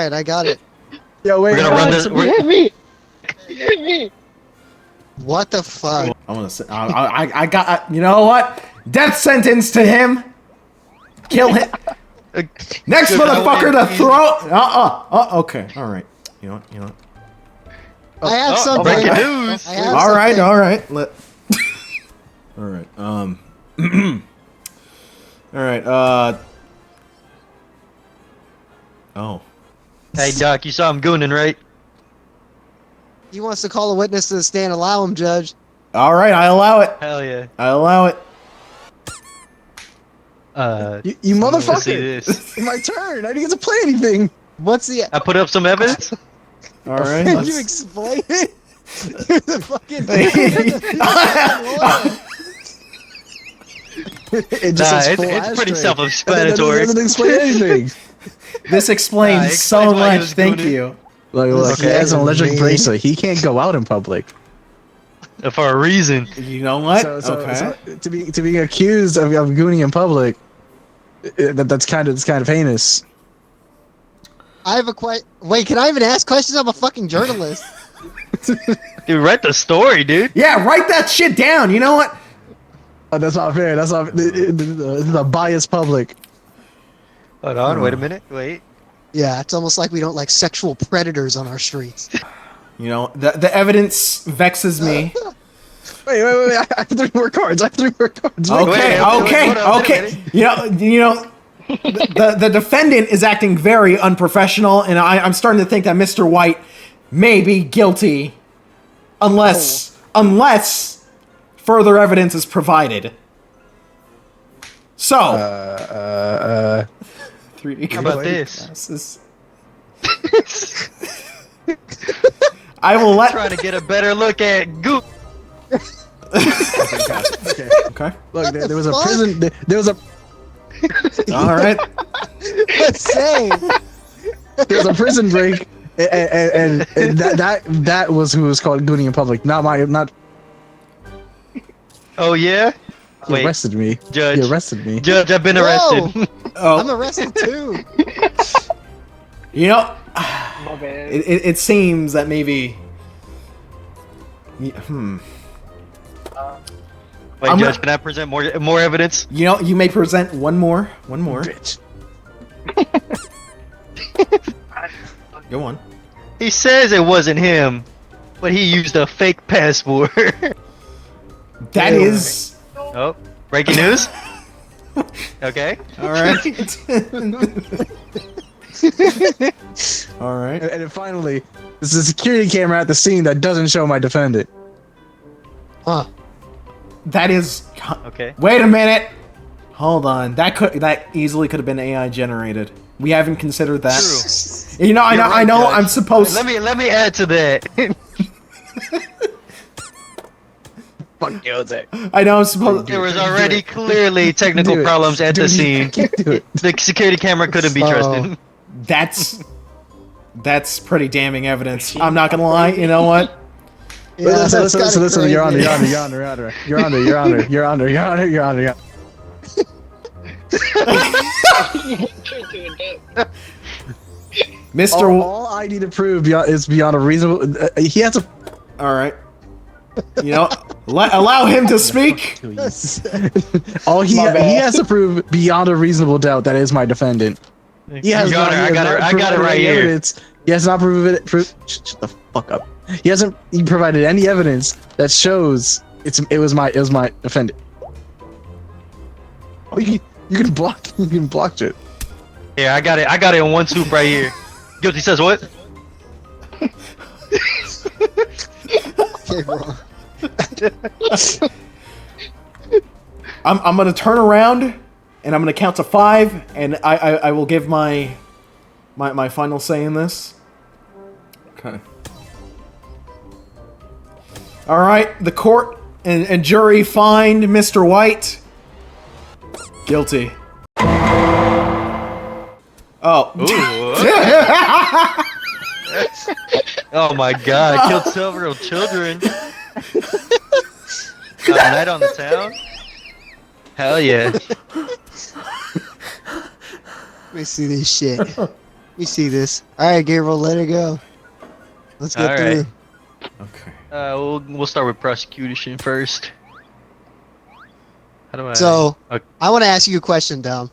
right, I got it. Yo, wait, We're gonna run this. Hit me! Hit me! What the fuck? I want to say, I got, you know what? Death sentence to him. Kill him. Next motherfucker to throw. Okay, all right. You know what? I have something. breaking news. I have All right, something. all right. All right. All right. Oh. Hey Doc, you saw him gooning, right? He wants to call a witness to the stand. Allow him, Judge. All right. I allow it. Hell yeah. I allow it. You Let's see motherfucker! this. It's my turn. I didn't get to play anything. What's the? I put up some evidence. All right. Can let's- you explain it? You're the fucking. It Nah, says it's full pretty ashtray. self-explanatory. It doesn't explain anything. This explains Nah, so explain why he much. was Thank doing it. you. Look, he Okay. has an electric Me. bracelet. He can't go out in public. For a reason. You know what? So Okay. to be accused of gooning in public, that's kind of heinous. I have a Wait, can I even ask questions? I'm a fucking journalist. Dude, write the story, dude. Yeah, write that shit down. You know what? Oh, that's not fair. That's not. This is a biased public. Hold on, wait a minute. Wait. Yeah, it's almost like we don't like sexual predators on our streets. You know, the evidence vexes me. Wait. I have 3 more cards. Okay, wait, hold on, okay. wait a You know, the defendant is acting very unprofessional, and I'm starting to think that Mr. White may be guilty, unless further evidence is provided. So, 3D How about this? glasses. I will let. Trying to get a better look at Goop. Okay. Look, the there was a fuck? prison. There was a All right. Insane. there was a prison break, and that was who was called gooning in public. Not Oh yeah. he Wait, arrested me. Judge. He arrested me. Judge, I've been Whoa. arrested. I'm Oh, arrested too. you know, My bad. it seems that maybe. Wait, I'm Judge, gonna- can I present more evidence? You know, you may present one more. Bitch. Go on. He says it wasn't him, but he used a fake passport. That is. Oh, breaking news. Okay. All right. All right. And then finally, there's a security camera at the scene that doesn't show my defendant. Huh. That is. Okay. Wait a minute. Hold on. That easily could have been AI generated. We haven't considered that. True. You know, I You're know, right, I know. Judge. I'm supposed. Let me add to that. Fuck Jose. I know I'm supposed. There was already clearly technical Do it. problems at the Dude, you scene. can't do it. The security camera couldn't be Oh. trusted. That's pretty damning evidence. I'm not gonna lie. You know what? Yeah, listen, that's listen, kinda listen, Your Honor, crazy. Your Honor, Your Honor, Your Honor, Your Honor, Your Honor, Your Honor, Your Honor, Your Honor. Mr. All I need to prove is beyond a reasonable. He has a. All right. You know, allow him to speak. All he My bad. has to prove beyond a reasonable doubt that is my defendant. He has Your not, Honor, he has not I got it provided right any here. evidence. He has not proven it. Shut the fuck up. He hasn't provided any evidence that shows it was my defendant. Oh, you can block it. Here, I got it in one swoop right here. Guilty says what? Okay, bro. I'm gonna turn around, and I'm gonna count to 5, and I will give my final say in this. Okay. All right, the court and jury find Mr. White guilty. Oh. Oh my god, killed several children. Night on the town? Hell yeah. Let me see this shit. me see this. All right, Gabriel, let it go. Let's get All through. right. Okay. We'll start with prosecution first. How do I? So, Okay. I want to ask you a question, Dom.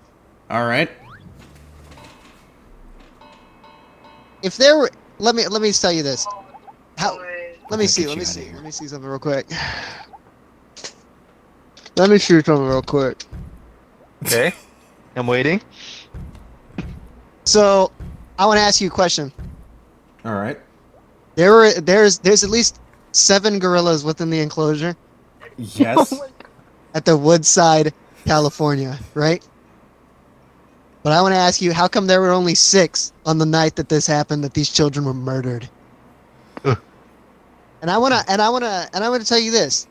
All right. If there were, let me tell you this. How? Let me Okay, see. get Let you me outta see. here. Let me see something real quick. Let me shoot something real quick. Okay. I'm waiting. So, I want to ask you a question. All right. There's at least 7 gorillas within the enclosure Yes. at the Woodside, California, right? But I want to ask you, how come there were only 6 on the night that this happened? That these children were murdered. Ugh. And I want to tell you this.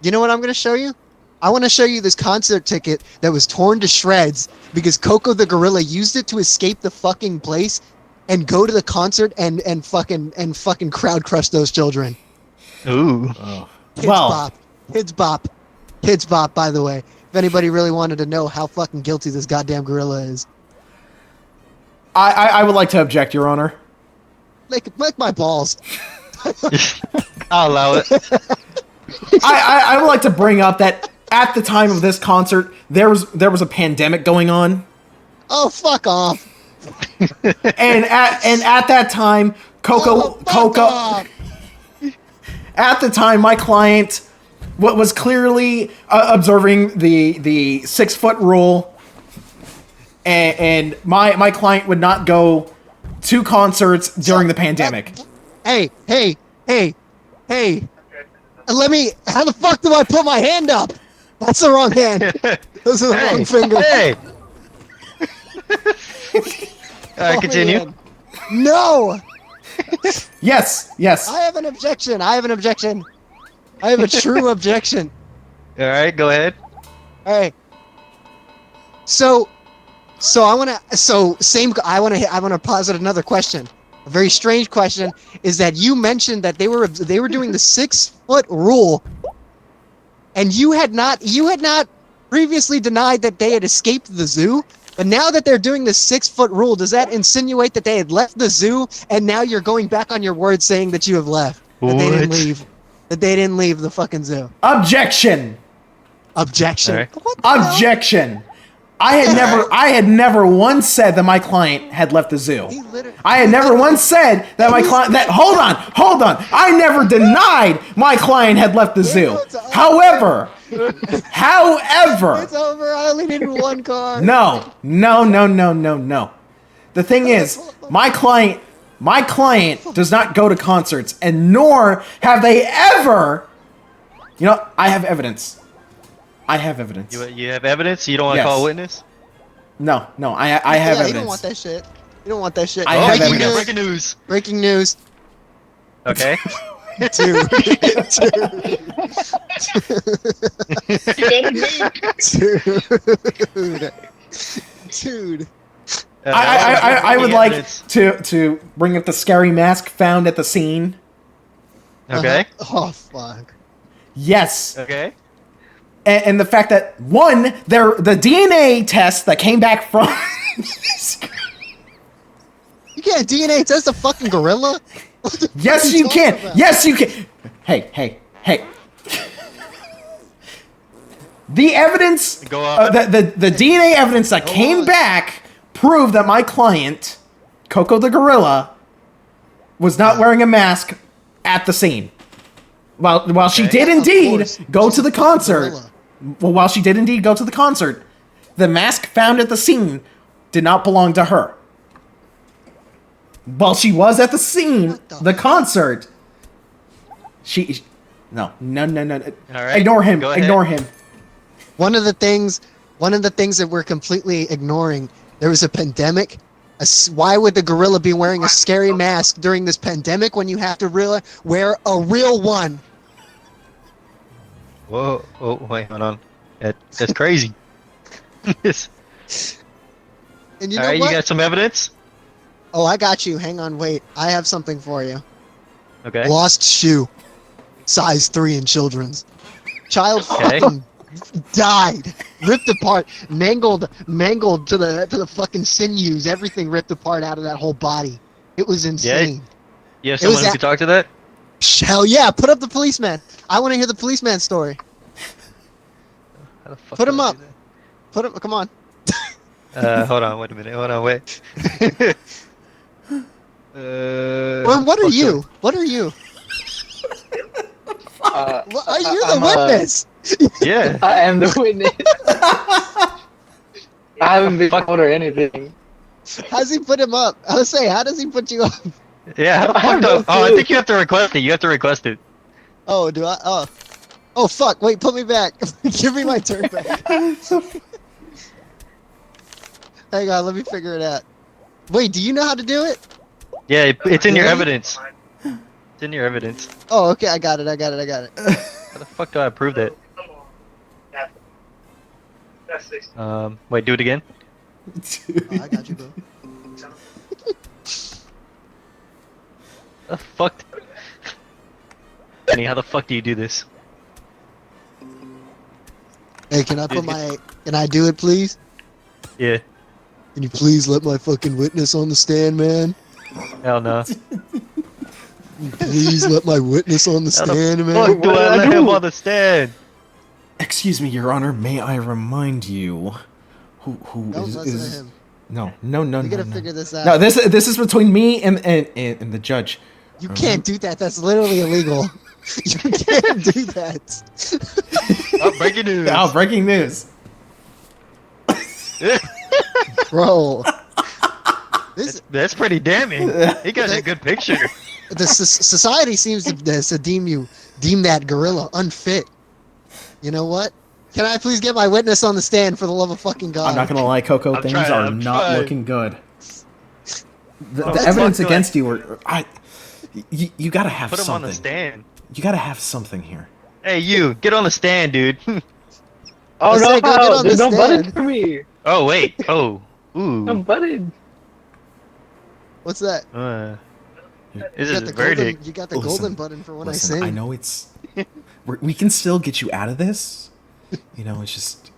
You know what I'm going to show you? I want to show you this concert ticket that was torn to shreds because Coco the gorilla used it to escape the fucking place and go to the concert and fucking crowd crush those children. Ooh. Oh. Kids Well- Bop. Kids Bop. Kids Bop, by the way. If anybody really wanted to know how fucking guilty this goddamn gorilla is. I would like to object, Your Honor. Make my balls. I'll allow it. I would like to bring up that at the time of this concert, there was a pandemic going on, Oh, fuck off. and at that time, Oh, fuck Coco. off. At the time, my client was clearly observing the 6-foot rule, and my client would not go to concerts during the pandemic. Hey. Let me. How the fuck do I put my hand up? That's the wrong hand. Those are the wrong fingers. Hey. All Oh, right, continue. man. No. Yes. I have an objection. I have a true objection. All right, go ahead. All right. So I want to posit another question. A very strange question is that you mentioned that they were doing the 6-foot rule, and you had not previously denied that they had escaped the zoo. But now that they're doing the 6-foot rule, does that insinuate that they had left the zoo, and now you're going back on your word saying that you have left? That they didn't What? leave. That they didn't leave the fucking zoo. Objection. Objection. All right. What the hell? Objection. I had never once said that my client had left the zoo. He literally- I had never once said that my client hold on. I never denied my client had left the zoo. However, It's over. I only needed one car. no. The thing is, my client does not go to concerts, and nor have they ever. You know, I have evidence. You have evidence? You don't want to Yes. call a witness? No, I have Yeah, evidence. you don't want that shit. You don't want that shit. I have we got evidence. breaking news. Breaking news. Okay. Dude. Dude. I would Any like evidence? to bring up the scary mask found at the scene. Okay. Oh fuck. Yes, Okay. and the fact that the DNA test that came back from You can't DNA test a fucking gorilla? What the fuck yes are you can talking about? yes you can. Hey. The evidence, Go on. the DNA evidence that came on. back proved that my client, Coco the gorilla, was not wearing a mask at the scene. While she Okay. did Of indeed course. go She's to the a fucking concert, gorilla. while she did indeed go to the concert, the mask found at the scene did not belong to her. While she was at the scene, What the the concert, no. All right, Ignore him. go ahead. Ignore him. One of the things that we're completely ignoring, there was a pandemic. Why would the gorilla be wearing a scary mask during this pandemic when you have to wear a real one? Whoa. Oh, wait, hold on. That's crazy. Yes. And you All know right, what? you got some evidence? Oh, I got you. Hang on, wait. I have something for you. Okay. Lost shoe. Size 3 in children's. Child Okay. fucking died. ripped apart, mangled to the fucking sinews. Everything ripped apart out of that whole body. It was insane. You have It was someone who a- could talk to that? Hell yeah! Put up the policeman. I want to hear the policeman story. How the fuck Put do him I up. do Put him. Come on. that? Hold on, wait a minute. Hold on, wait. Well, what are fuck you? What are you? What, are you the I'm, witness? Yeah. I am the witness. I haven't been Fuck. told or anything. How's he put him up? I was saying, how does he put you up? Yeah, how the I fuck have do no Oh, I clue. think you have to request it. You have to request it. Oh, do I? Oh. Oh, fuck. Wait, put me back. Give me my turn back. Hang on, let me figure it out. Wait, do you know how to do it? Yeah, it's in your Really? evidence. It's in your evidence. Oh, okay, I got it. How the fuck do I approve that? Wait, do it again? Oh, I got you, bro. The fuck? Kenny, how the fuck do you do this? Hey, can I can I do it, please? Yeah. Can you please let my fucking witness on the stand, man? Hell no. Please let my witness on the How the stand, man. fuck do What I did I let him do? on the stand? Excuse me, Your Honor. May I remind you who Don't is listen to him. No. We gotta figure this out. No, this is between me and the judge. You can't do that. That's literally illegal. You can't do that. Oh, breaking news. Oh, breaking news. Bro. This That's pretty damning. He got a good picture. the society seems to deem that gorilla unfit. You know what? Can I please get my witness on the stand for the love of fucking God? I'm not gonna lie, Coco. I'm Things trying, are I'm not trying. looking good. The That's evidence fucked up. against you you gotta have Put him on something. the stand. You gotta have something here. Hey, you, get on the stand, dude. Oh Let's no! say go get on There's the no button stand. for me. Oh, wait. Oh. No Ooh. button. What's that? This You is got the verdict. golden. You got the Listen, golden button for when Listen, I I sing. know it's. We can still get you out of this. You know, it's just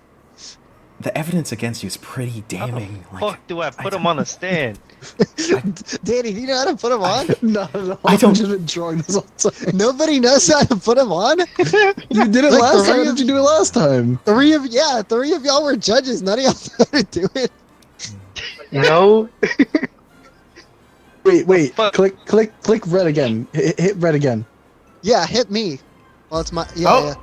the evidence against you is pretty damning. Fuck do I put him on the stand? Danny, do you know how to put him on? Not at all. I don't- I'm just enjoying this all the time. Nobody knows how to put him on. You did it Like last the time. How real- did you do it last time? Three of y'all were judges. None of y'all know how to do it. No. Wait. Fuck. Click red again. Hit red again. Yeah, hit me. Well, it's my Oh. yeah.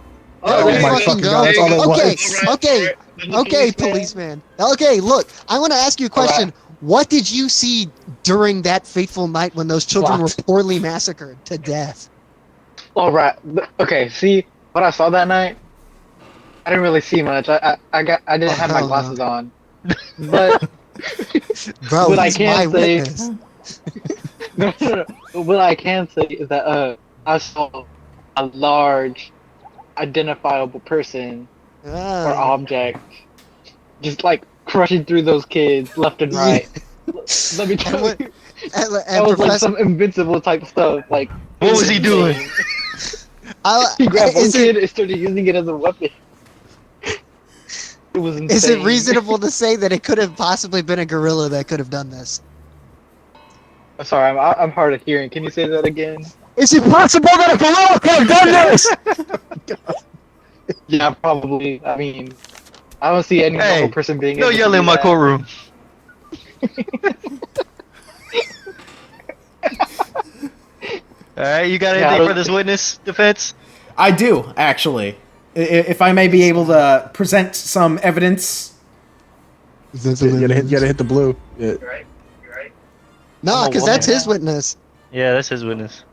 Oh There you my fucking fucking go. God, that's all it Okay, was. okay, policeman. Okay, look, I want to ask you a question. What did you see during that fateful night when those children were What? poorly massacred to death? All right. Okay. See what I saw that night. I didn't really see much. I didn't have my hell no. glasses on. But Bro, What I he's can my say- witness. no. What I can say is that I saw a large, identifiable person or Ah, object just like crushing through those kids left and right. Let me tell what- you, and, that and was like Professor, some invincible type stuff. Like What was he doing? He grabbed one is kid it, and started using it as a weapon. It was insane. is it reasonable to say that it could have possibly been a gorilla that could have done this? I'm sorry, I'm hard of hearing. Can you say that again? Is it possible that a gorilla could have done this? Yeah, probably. I mean, I don't see any Hey, normal person being. No able to yelling do in my that. courtroom. Alright, you got Yeah, anything I for this don't- witness defense? I do actually. If I may be able to present some evidence. You gotta hit the blue. Yeah. No, I'm a because woman that's his now. witness. Yeah, that's his witness.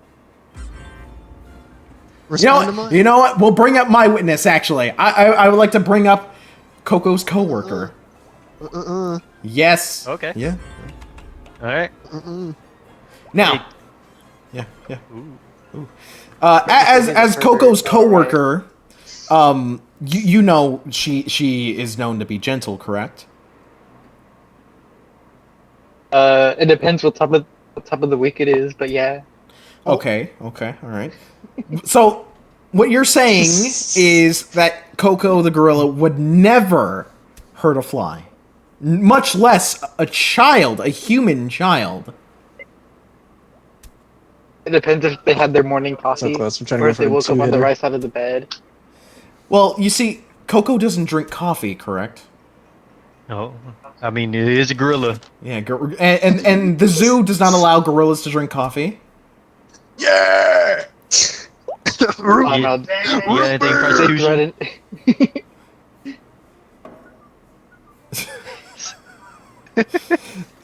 Respond to mine. You know what? We'll bring up my witness. Actually, I would like to bring up Coco's coworker. Yes. Okay. Yeah. Alright. Now. Yeah. As Coco's coworker, you know she is known to be gentle, correct? It depends what type of the week it is, but yeah. Okay, all right. So, what you're saying is that Coco the gorilla would never hurt a fly, much less a child, a human child. It depends if they had their morning coffee, So close. I'm trying to or go if for they a woke up on the two-hitter. right side of the bed. Well, you see, Coco doesn't drink coffee, correct? No, I mean it is a gorilla. Yeah, and the zoo does not allow gorillas to drink coffee. Yeah. Oh, You- no. You got anything They Constitution? threatened.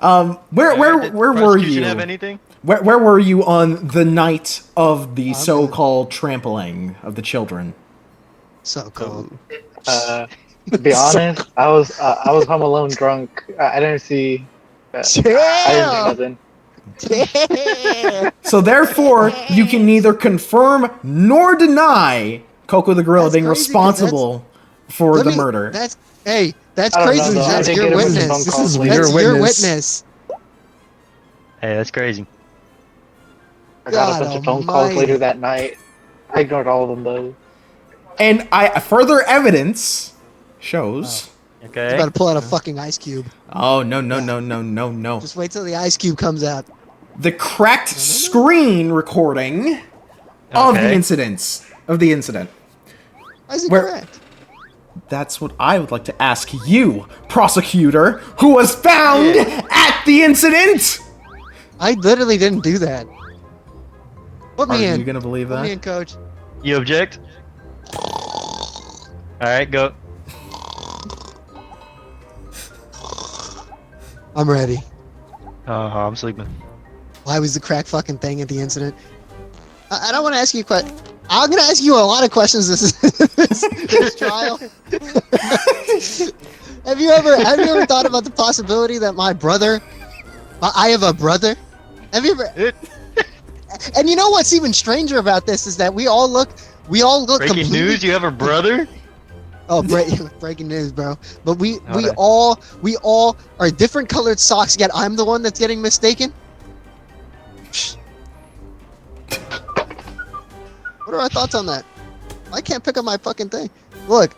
Where Did were Prosecution you? Have anything? Where were you on the night of the so-called trampling of the children? So cold. To be honest, I was home alone drunk. I didn't see. I didn't see nothing. Damn. So therefore, you can neither confirm nor deny Coco the gorilla That's being crazy 'cause responsible for Let the me- murder. That's I don't crazy. know, though. I That's did your get a bunch of witness. phone This calls is later. weird. That's Your your witness. witness. Hey, that's crazy. I got God a bunch of phone calls almighty. later that night. I ignored all of them though. And further evidence shows. You Okay. better pull out a fucking ice cube. Oh no! Just wait till the ice cube comes out. The cracked screen recording of the Okay. incident. Why is it Where- correct? That's what I would like to ask you, prosecutor, who was found at the incident. I literally didn't do that. Put Are me you in. gonna believe Put me that? in, coach. You object? All right, go. I'm ready. Oh, I'm sleeping. Why was the crack fucking thing at the incident? I don't want to ask you a question. I'm gonna ask you a lot of questions this trial. Have you ever thought about the possibility that my brother, I have a brother? Have you ever? And you know what's even stranger about this is that we all look Breaking completely. news, you have a brother? Oh, breaking news, bro! But we Okay. all are different colored socks. Yet I'm the one that's getting mistaken. What are our thoughts on that? I can't pick up my fucking thing. Look,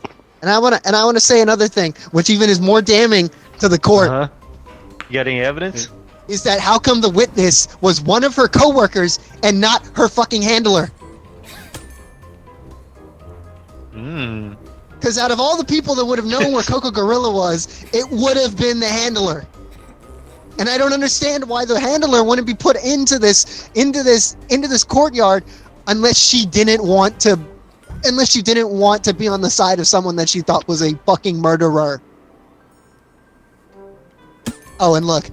and I wanna say another thing, which even is more damning to the court, Uh-huh. You got any evidence? is that how come the witness was one of her coworkers and not her fucking handler? Hmm. Because out of all the people that would have known where Coco Gorilla was, it would have been the handler. And I don't understand why the handler wouldn't be put into this courtyard unless she didn't want to be on the side of someone that she thought was a fucking murderer. Oh, and look.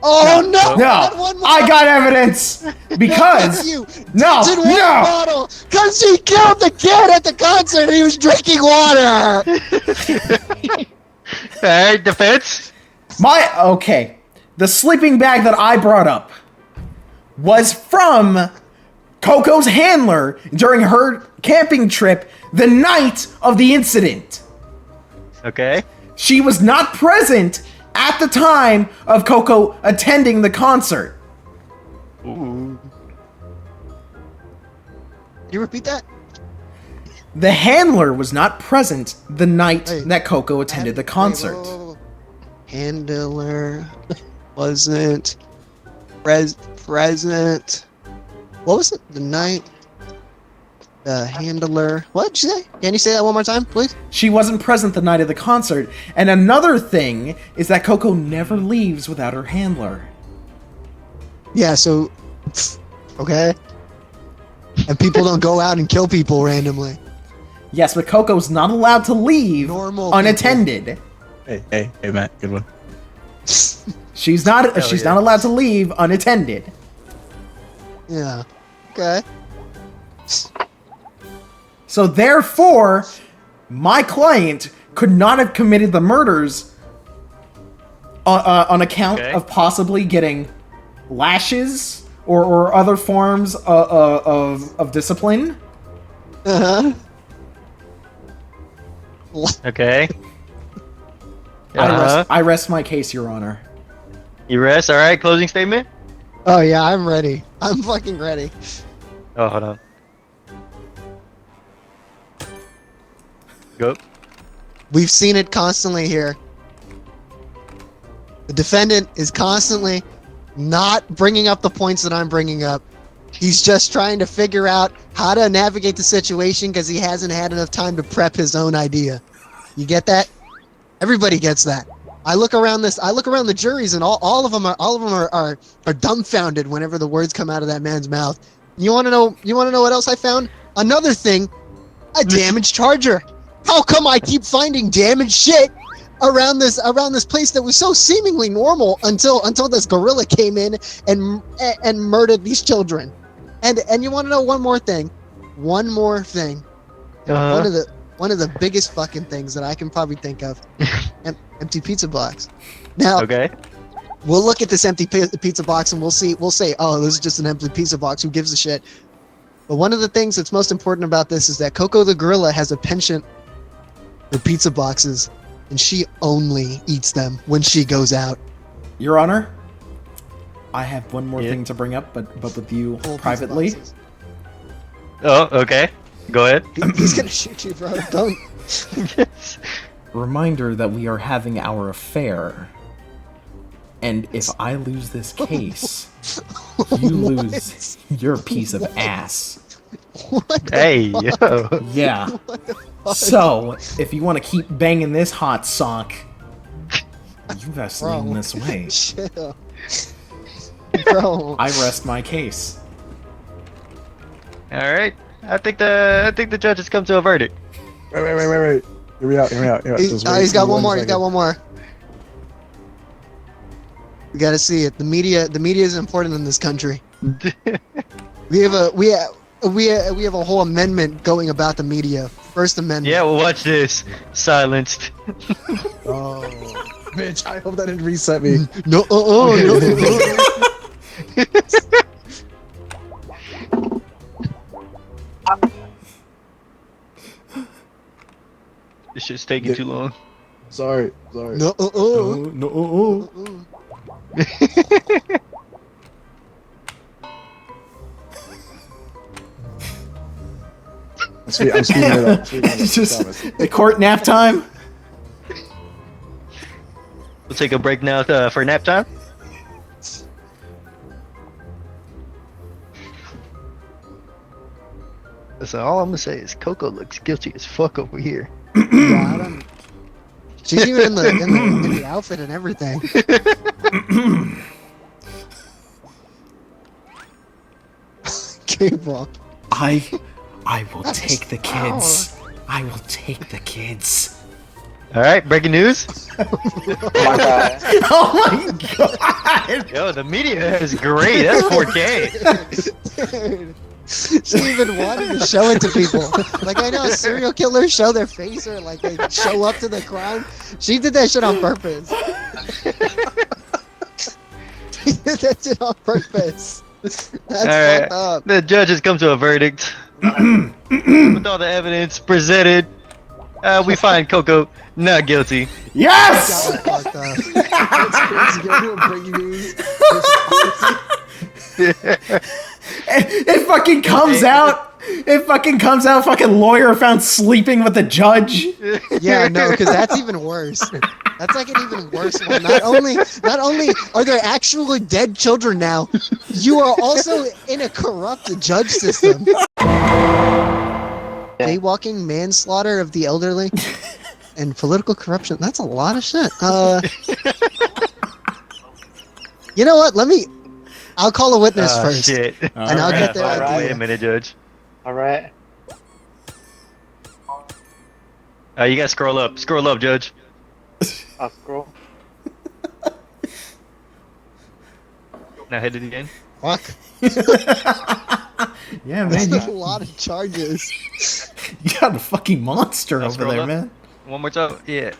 Oh no! No, I got evidence because you no, did one no. bottle because she killed the kid at the concert and he was drinking water. All right, defense. Okay. The sleeping bag that I brought up was from Coco's handler during her camping trip the night of the incident. Okay. She was not present at the time of Coco attending the concert. Ooh. Can you repeat that? The handler was not present the night Hey, that Coco attended the Wait, concert. whoa. Handler wasn't present. What was it? The night. The handler. What did you say? Can you say that one more time, please? She wasn't present the night of the concert. And another thing is that Coco never leaves without her handler. Yeah. So, okay. And people don't go out and kill people randomly. Yes, but Coco's not allowed to leave Normal people. unattended. Hey, Matt, good one. She's not Hell yeah. not allowed to leave unattended. Yeah. Okay. So therefore, my client could not have committed the murders on account Okay. of possibly getting lashes or other forms of discipline. Uh huh. Okay. I rest my case, Your Honor. You rest. All right. Closing statement. Oh yeah, I'm ready. I'm fucking ready. Oh, hold on. Go. We've seen it constantly here. The defendant is constantly not bringing up the points that I'm bringing up. He's just trying to figure out how to navigate the situation because he hasn't had enough time to prep his own idea. You get that? Everybody gets that. I look around the juries, and all of them are dumbfounded whenever the words come out of that man's mouth. You want to know what else I found? Another thing, a damaged charger. How come I keep finding damaged shit around this place that was so seemingly normal until this gorilla came in and murdered these children? And you want to know one more thing? One more thing. One of the biggest fucking things that I can probably think of. Empty pizza box. Now, Okay. we'll look at this empty pizza box and we'll say, oh, this is just an empty pizza box. Who gives a shit? But one of the things that's most important about this is that Coco the gorilla has a penchant for pizza boxes, and she only eats them when she goes out. Your Honor, I have one more Yeah. thing to bring up, but with you Whole pizza privately. boxes. Oh, okay. Go ahead. He's gonna shoot you, bro. Don't. Reminder that we are having our affair. And if I lose this case, you lose your piece of ass. What the Hey, fuck? yo. Yeah. So, if you want to keep banging this hot sock, you best Bro. lean this way. Chill. Bro. I rest my case. All right. I think the judge has come to a verdict. Wait. Hear me out. He's got one more. He's got one more. We gotta see it. The media is important in this country. We have a whole amendment going about the media. First Amendment. Yeah, well, watch this. Silenced. Oh, bitch! I hope that didn't reset me. No. No. This shit's taking too long. Sorry. No. No. I'm speeding it up. It's just the court nap time. We'll take a break now for nap time. Listen, all I'm gonna say is Coco looks guilty as fuck over here. Yeah, I don't. She's even in the outfit and everything. Cable. I will take the kids. I will take the kids. All right, breaking news. Oh my god. Oh my god! Yo, the media is great. That's 4K. Dude, she even wanted to show it to people. Like, I know serial killers show their face or like they show up to the crime. She did that shit on purpose. She did that shit on purpose. That's All right, fucked up. the judge has come to a verdict. With all the evidence presented, we find Coco not guilty. Yes! That was fucked up. It fucking comes out. It fucking comes out. Fucking lawyer found sleeping with the judge. Yeah, no, because that's even worse. That's like an even worse one. Not only are there actually dead children now, you are also in a corrupt judge system. Jaywalking, manslaughter of the elderly, and political corruption. That's a lot of shit. You know what? I'll call a witness first. Shit. And I'll get their Alright. Wait a idea. minute, Judge. Alright. You gotta scroll up. Scroll up, Judge. I'll scroll. Now hit it again. Fuck. Yeah, That's man. a lot of charges. You got a fucking monster I'll over scroll there, up. man. One more time. Yeah.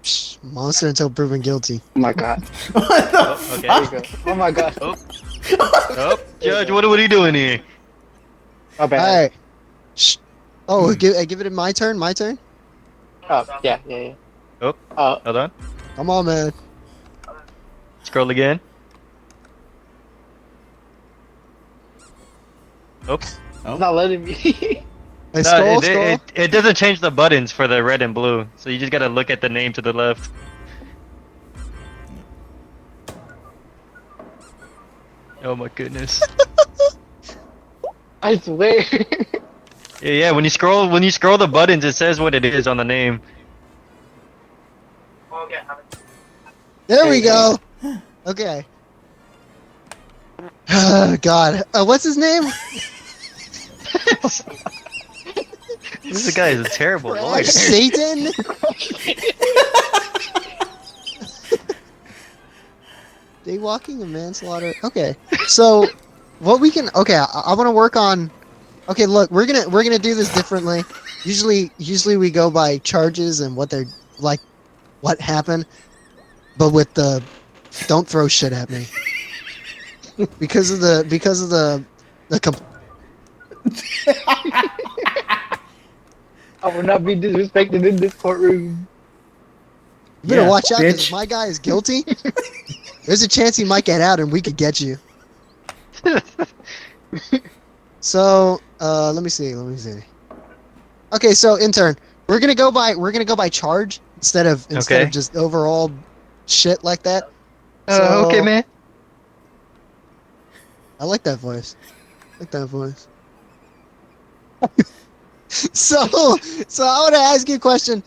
Psh, monster until proven guilty. Oh my god. What the Oh, okay. There you go. Oh my god. Oh, Judge, what are you doing here? My bad. All right. Shh. Oh, give it my turn. My turn. Oh, yeah. Oh. Oh, Hold on. Come on, man. Scroll again. Oh. it's not letting me. Hey, No, scroll, it, scroll. it doesn't change the buttons for the red and blue, so you just gotta look at the name to the left. Oh my goodness. I swear. Yeah, when you scroll the buttons, it says what it is on the name. There we go. Okay. God. What's his name? This guy is a terrible lawyer. Crash Satan? Daywalking and manslaughter. Okay. So, what we can... Okay, I want to work on... Okay, look, we're gonna do this differently. Usually we go by charges and what they're... Like, what happened. But with the... Don't throw shit at me. Because of the I will not be disrespected in this courtroom. You better Yeah, watch out because bitch. if my guy is guilty, there's a chance he might get out and we could get you. So, let me see. Okay, so intern, we're gonna go by charge instead of Okay. just overall shit like that. Okay, So- man. I like that voice. So I want to ask you a question.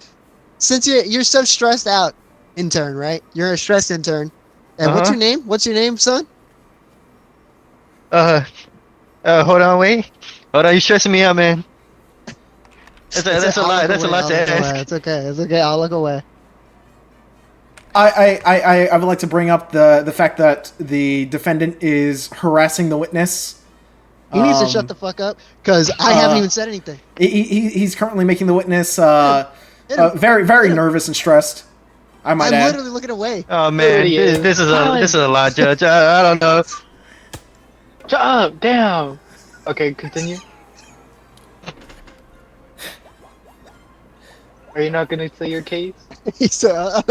Since you're so stressed out, intern, right? You're a stressed intern. And what's Uh-huh. your name? What's your name, son? Hold on, wait. Hold on, you stressing me out, man. That's a I'll lot. look That's a away, lot I'll to look away. ask. It's okay. It's okay. I'll look away. I would like to bring up the fact that the defendant is harassing the witness. He needs to shut the fuck up because I haven't even said anything. He's currently making the witness Hit him. very Hit him. nervous and stressed. I might I'm add. literally looking away. Oh man, he is. this is a lot, Judge. I don't know. Shut up, damn. Okay, continue. Are you not gonna say your case? So,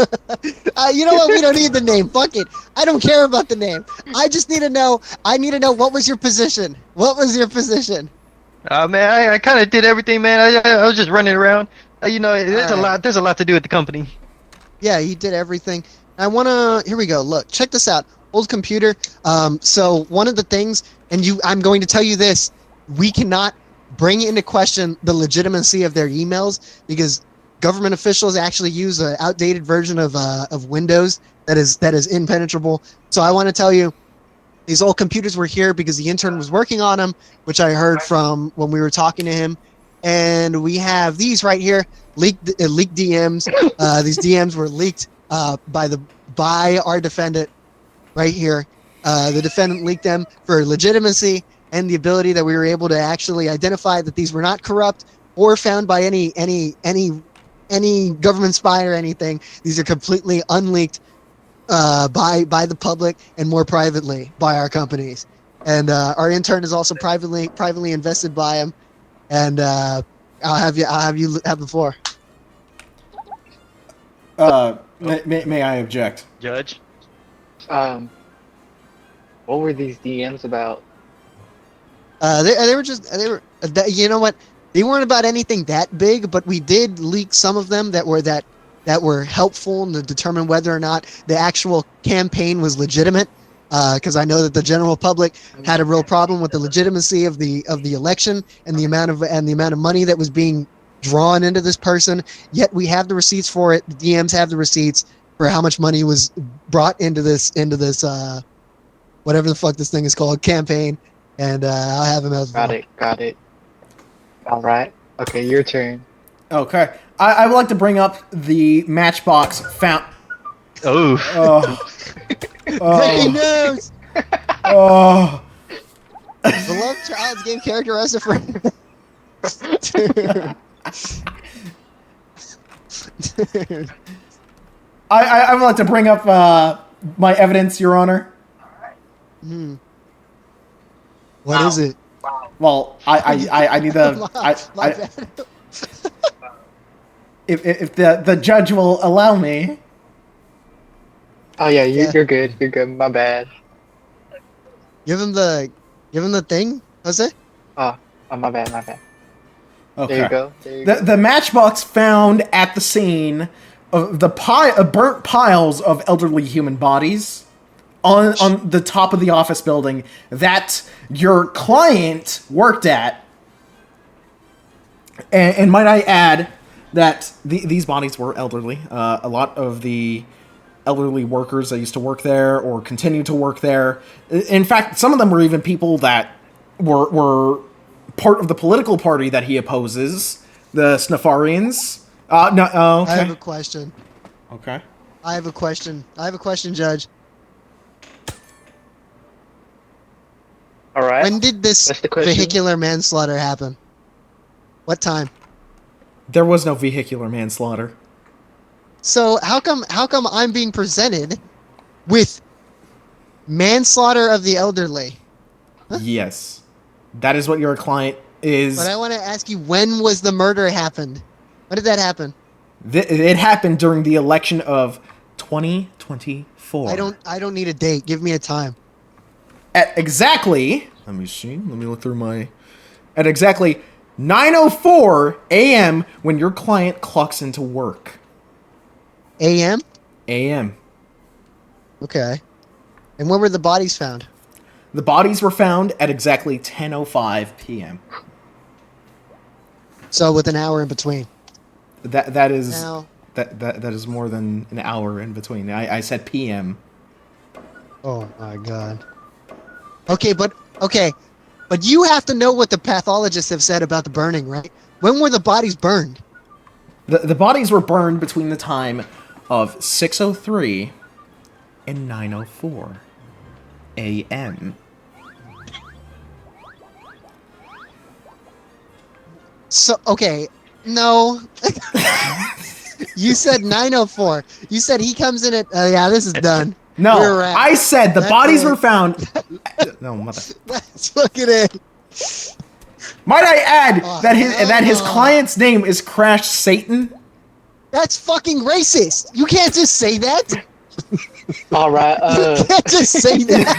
you know what? We don't need the name. Fuck it. I don't care about the name. I just need to know. I need to know what was your position. What was your position? Man, I kind of did everything, man. I was just running around. You know, there's a Alright. lot. There's a lot to do with the company. Yeah, he did everything. I wanna. Here we go. Look, check this out. Old computer. So one of the things, and I'm going to tell you this: we cannot bring into question the legitimacy of their emails because government officials actually use an outdated version of Windows that is impenetrable. So I want to tell you, these old computers were here because the intern was working on them, which I heard from when we were talking to him. And we have these right here, leaked DMs. These DMs were leaked by our defendant right here. The defendant leaked them for legitimacy and the ability that we were able to actually identify that these were not corrupt or found by any government spy or anything. These are completely unleaked by the public and more privately by our companies. And our intern is also privately invested by him. And I'll have you have the floor. May I object? Judge. What were these DMs about? They were you know what, they weren't about anything that big, but we did leak some of them that were helpful to determine whether or not the actual campaign was legitimate. Because I know that the general public had a real problem with the legitimacy of the election and the amount of money that was being drawn into this person. Yet we have the receipts for it. The DMs have the receipts for how much money was brought into this whatever the fuck this thing is called, campaign. And I'll have him as Got it. All right. Okay, your turn. Okay. I would like to bring up the Matchbox found. Oh. Breaking news! Oh. Beloved child's game character as a friend. Dude. Dude. I would like to bring up my evidence, Your Honor. What is it? Well, I need to. My bad. If the judge will allow me. Oh yeah, Yeah. you're good. You're good. My bad. Give him the thing, Jose. Oh, my bad. Okay. There you go. There you go. The matchbox found at the scene of the burnt piles of elderly human bodies on the top of the office building that your client worked at. And might I add that these bodies were elderly. A lot of the elderly workers that used to work there or continue to work there. In fact, some of them were even people that were part of the political party that he opposes, the Snafarians. No, oh, okay. I have a question. Okay. I have a question, Judge. All right. When did this That's the question. vehicular manslaughter happen? What time? There was no vehicular manslaughter. So how come I'm being presented with manslaughter of the elderly? Yes. That is what your client is. But I want to ask you, when was the murder happened? When did that happen? It happened during the election of 2024. I don't need a date. Give me a time. At exactly, let me see. Let me look through my. At exactly 9:04 a.m. when your client clocks into work. A.M.? A.m. Okay. And when were the bodies found? The bodies were found at exactly 10:05 p.m. So with an hour in between. That is Now, that is more than an hour in between. I said p.m. oh my god. Okay, but you have to know what the pathologists have said about the burning, right? When were the bodies burned? The bodies were burned between the time of 6:03 and 9:04 a.m. So okay, no. You said 9:04. You said he comes in at yeah, this is done. No, We're wrapped. I said the That's bodies it. were found. No, mother. Let's look at it. Might I add that his no. client's name is Crash Satan? That's fucking racist. You can't just say that. All right. You can't just say that.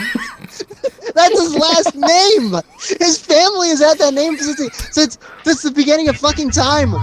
That's his last name. His family has had that name since the beginning of fucking time.